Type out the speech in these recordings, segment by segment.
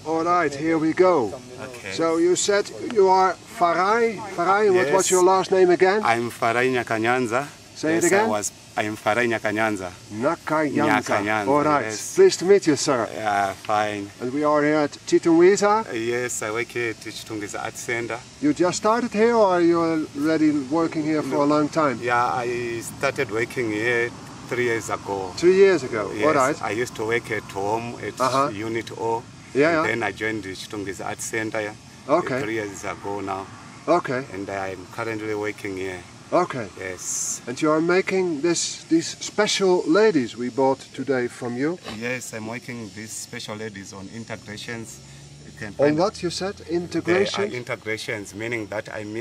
All right, here we go. Okay. So you said you are Farai. Farai, Yes. what's your last name again? I'm Farai Nyakanyanza. Say it again. I am Farai Nyakanyanza. Nyakanyanza. All right. Yes. Pleased to meet you, sir. Yeah, fine. And we are here at Chitungwiza. Yes, I work here at Chitungwiza Art Center. You just started here, or are you already working here for a long time? Yeah, I started working here 3 years ago. 3 years ago. Yes, All right. I used to work at home at Unit O. Yeah. Then I joined the Chitungwiza Art Center Okay. 3 years ago now. Okay. And I'm currently working here. Okay. Yes. And you are making these special ladies we bought today from you. Yes, I'm working these special ladies on integrations. You can On find what you said? They Integration? are integrations, meaning that I'm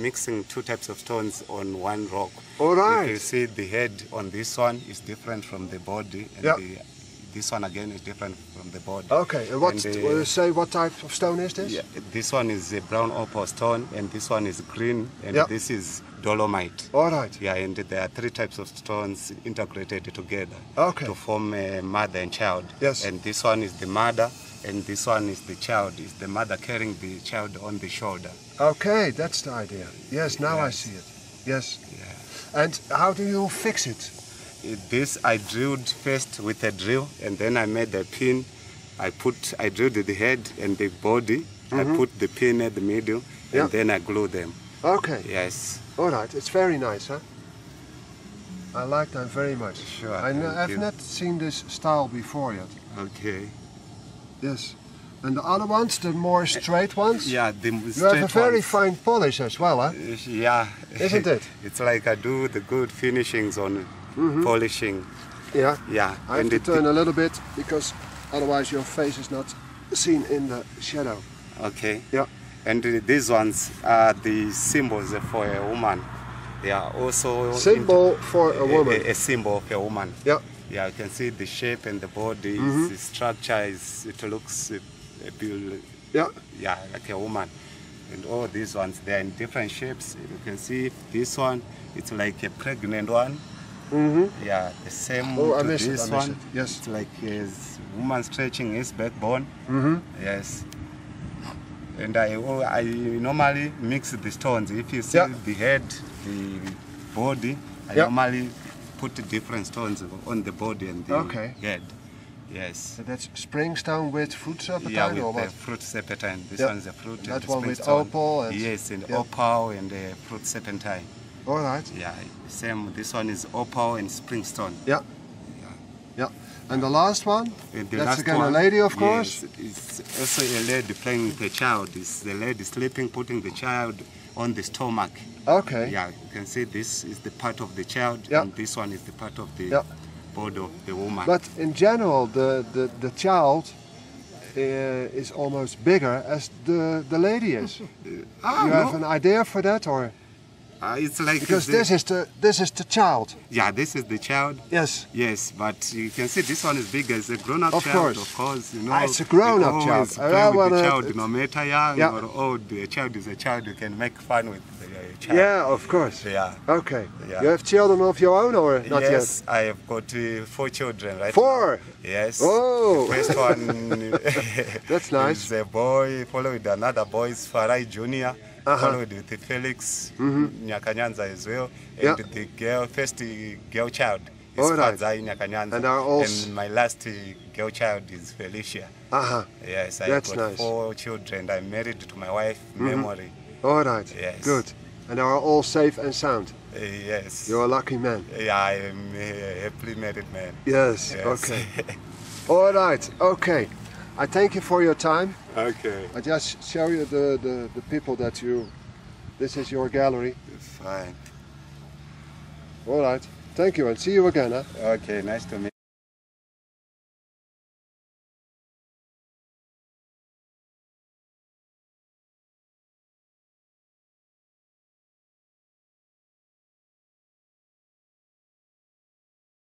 mixing two types of stones on one rock. All right. You can see the head on this one is different from the body, and Yeah. this one again is different from the body. Okay. And say what type of stone is this? Yeah, this one is a brown opal stone, and this one is green, and Yeah. this is dolomite. All right. Yeah, and there are three types of stones integrated together Okay. to form a mother and child. Yes. And this one is the mother, and this one is the child. Is the mother carrying the child on the shoulder. Okay, that's the idea. Yes, now I Yes. see it. Yes. Yeah. And how do you fix it? This I drilled first with a drill, and then I made a pin. I drilled the head and the body. I put the pin at the middle, Yeah. and then I glue them. Okay. Yes. All right. It's very nice, huh? I like that very much. Sure, I've thank you. not seen this style before yet. Okay. Yes. And the other ones, the more straight ones? Yeah, the You have a very fine polish as well, huh? Yeah. Isn't it? It's like I do the good finishings on polishing. Yeah. Yeah. I have and to it- turn a little bit because otherwise your face is not seen in the shadow. Okay. Yeah. And these ones are the symbols for a woman. They are also Symbol for a woman. A symbol of a woman. Yeah. Yeah, you can see the shape and the body. The structure it looks Yeah. yeah, like a woman. And all these ones, they are in different shapes. You can see this one, it's like a pregnant one. Yeah, the same Oh, I to miss it, this I miss one. it. Yes. It's like a woman stretching his backbone. Yes. And I normally mix the stones. If you see Yeah. the head, the body, I Yeah. normally put different stones on the body and the Okay. head. Yes. So that's springstone with fruit serpentine Yeah, or with the what? fruit serpentine. This Yeah. one's a fruit. That and one with springstone. opal and- yes, and yeah. opal and fruit serpentine. All right. Yeah, same. This one is opal and springstone. Yeah. Yeah. And the last one? And the That's last again one, a lady, of course. Yes, it's also a lady playing with the child. It's the lady sleeping, putting the child on the stomach. Okay. Yeah, you can see this is the part of the child, Yeah. and this one is the part of the Yeah. body of the woman. But in general, the child is almost bigger as the lady is. You have an idea for that, or it's like because this is the child? yeah, this is the child. Yes. Yes, but you can see this one is bigger. It's a grown-up Of child, course. of course. You know, Ah, it's a grown-up we child. always I play with wanna- the child, no matter young Yeah. or old. The child is a child. You can make fun with the child. Yeah, of course. Yeah. Okay. Yeah. You have children of your own, or not Yes, I have got 4 children, right? yet? 4. Yes. Oh. The first one That's nice. is a boy, followed with another boy, is Farai Junior, followed with Felix Nyakanyanza as well, and Yeah. the first girl child is All right. Farai Nyakanyanza, And are all and my last girl child is Felicia. Yes, I have That's got nice. 4 children. I'm married to my wife, Memory. All right. Yes. Good. And they are all safe and sound. Yes. You're a lucky man. Yeah, I am a happily married man. Yes. Yes. Okay. All right. Okay. I thank you for your time. Okay. I just show you the people that you. This is your gallery. Fine. All right. Thank you, and see you again. Huh? Okay, nice to meet you.